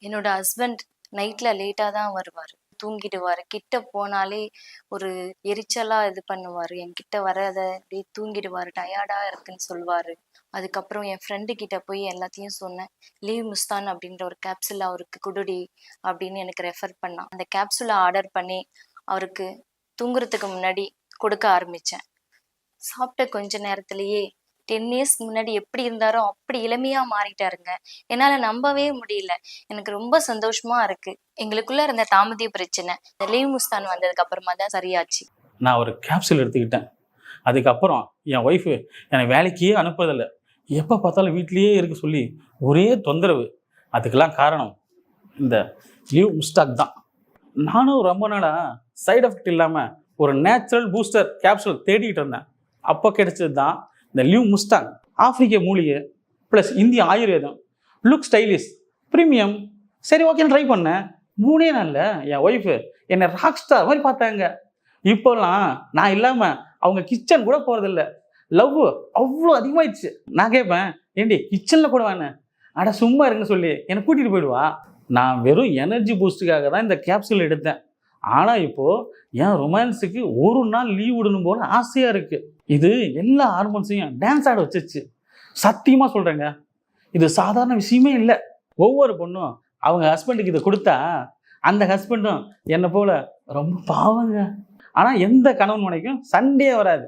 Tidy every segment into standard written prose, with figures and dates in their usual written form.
என்னோட ஹஸ்பண்ட் நைட்ல லேட்டா தான் வருவாரு. தூங்கிடுவாரு. கிட்ட போனாலே ஒரு எரிச்சலா இது பண்ணுவாரு. என்கிட்ட வராத அப்படியே தூங்கிடுவாரு. டயர்டா இருக்குன்னு சொல்வாரு. அதுக்கப்புறம் என் ஃப்ரெண்டு கிட்ட போய் எல்லாத்தையும் சொன்னேன். லீவ் முஸ்தான் அப்படின்ற ஒரு கேப்சூல் அவருக்கு குடுடி அப்படின்னு எனக்கு ரெஃபர் பண்ணான். அந்த கேப்சூல ஆர்டர் பண்ணி அவருக்கு தூங்குறதுக்கு முன்னாடி கொடுக்க ஆரம்பிச்சேன். சாப்பிட்ட கொஞ்ச நேரத்திலேயே 10 இயர்ஸ்க்கு முன்னாடி எப்படி இருந்தாரோ அப்படி இளமையா மாறிட்டாருங்க. என்னால நம்பவே முடியல. எனக்கு ரொம்ப சந்தோஷமா இருக்கு. எங்களுக்குள்ள இருந்த தாம்பத்திய பிரச்சனை இந்த லீவ் முஸ்தான் வந்ததுக்கு அப்புறமா தான் சரியாச்சு. நான் ஒரு கேப்சூல் எடுத்துக்கிட்டேன். அதுக்கப்புறம் என் ஒய்ஃபு என்னை வேலைக்கே அனுப்புறதில்லை. எப்போ பார்த்தாலும் வீட்லேயே இருக்க சொல்லி ஒரே தொந்தரவு. அதுக்கெல்லாம் காரணம் இந்த லீவ் முஸ்டாக் தான். நானும் ரொம்ப நாளாக சைடு எஃபெக்ட் இல்லாமல் ஒரு நேச்சுரல் பூஸ்டர் கேப்சூல் தேடிக்கிட்டு இருந்தேன். அப்போ கிடைச்சது தான் இந்த லீவ் முஸ்டாக். ஆப்பிரிக்க மூலிகை ப்ளஸ் இந்திய ஆயுர்வேதம், லுக் ஸ்டைலிஷ், ப்ரீமியம். சரி, ஓகேன்னு ட்ரை பண்ணேன். 3 நாளில் என் ஒய்ஃபு என்னை ராக் ஸ்டார் மாதிரி பார்த்தாங்க. இப்போல்லாம் நான் இல்லாமல் அவங்க கிச்சன் கூட போகிறதில்ல. லவ் அவ்வளோ அதிகமாகிடுச்சு. நான் கேட்பேன், ஏண்டி கிச்சனில் கூட வேணேன், அட சும்மா இருங்க சொல்லி என்னை கூட்டிகிட்டு போயிடுவா. நான் வெறும் எனர்ஜி பூஸ்ட்டுக்காக தான் இந்த கேப்சூல் எடுத்தேன். ஆனால் இப்போது என் ரொமான்ஸுக்கு ஒரு நாள் லீவ் விடணும் போல ஆசையாக இருக்குது. இது எல்லா ஹார்மோன்ஸையும் டான்ஸ் ஆட வச்சிச்சு. சத்தியமாக சொல்கிறேங்க, இது சாதாரண விஷயமே இல்லை. ஒவ்வொரு பொண்ணும் அவங்க ஹஸ்பண்டுக்கு இதை கொடுத்தா அந்த ஹஸ்பண்டும் என்னை போல் ரொம்ப பாவங்க. ஆனால் எந்த கணவன் மனைக்கும் சண்டே வராது.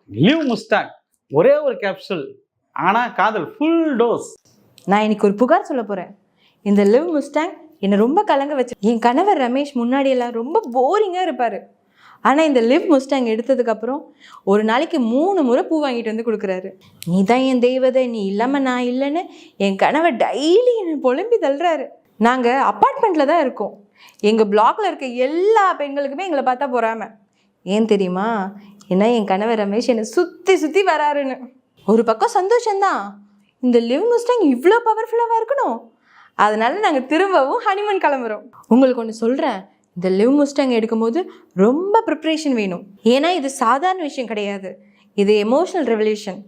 லீவ் முஸ்டாக் ஒரே ஒரு கேப்சூல், ஆனால் காதல் ஃபுல் டோஸ். நான் இன்னைக்கு ஒரு புகார் சொல்ல போகிறேன். இந்த லிவ் முஸ்டாங் என்னை ரொம்ப கலங்க வச்சு. என் கணவர் ரமேஷ் முன்னாடியெல்லாம் ரொம்ப போரிங்காக இருப்பார். ஆனால் இந்த லிவ் முஸ்டாங் எடுத்ததுக்கப்புறம் ஒரு நாளைக்கு 3 முறை பூ வாங்கிட்டு வந்து கொடுக்குறாரு. நீ தான் என் தெய்வதை, நீ இல்லாமல் நான் இல்லைன்னு என் கணவர் டெய்லி என்னை புலம்பி தள்ளுறாரு. நாங்கள் அப்பார்ட்மெண்ட்டில் தான் இருக்கோம். எங்கள் பிளாக்ல இருக்க எல்லா பெண்களுக்குமே எங்களை பார்த்தா பொறாம. ஏன் தெரியுமா? ஏன்னா என் கணவர் ரமேஷ் என்னை சுற்றி சுற்றி வராருன்னு. ஒரு பக்கம் சந்தோஷம்தான், இந்த லிவ் முஸ்டாங் இவ்வளோ பவர்ஃபுல்லாக இருக்கணும். அதனால நாங்கள் திரும்பவும் ஹனிமூன் கிளம்புறோம். உங்களுக்கு ஒன்று சொல்கிறேன், இந்த லிவ் முஸ்டாங் எடுக்கும்போது ரொம்ப ப்ரிப்ரேஷன் வேணும். ஏன்னா இது சாதாரண விஷயம் கிடையாது, இது எமோஷனல் ரெவல்யூஷன்.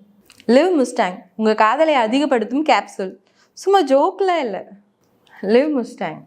லிவ் முஸ்டாங் உங்கள் காதலை அதிகப்படுத்தும் கேப்சூல். சும்மா ஜோக்கெலாம் இல்லை. Live Mustang.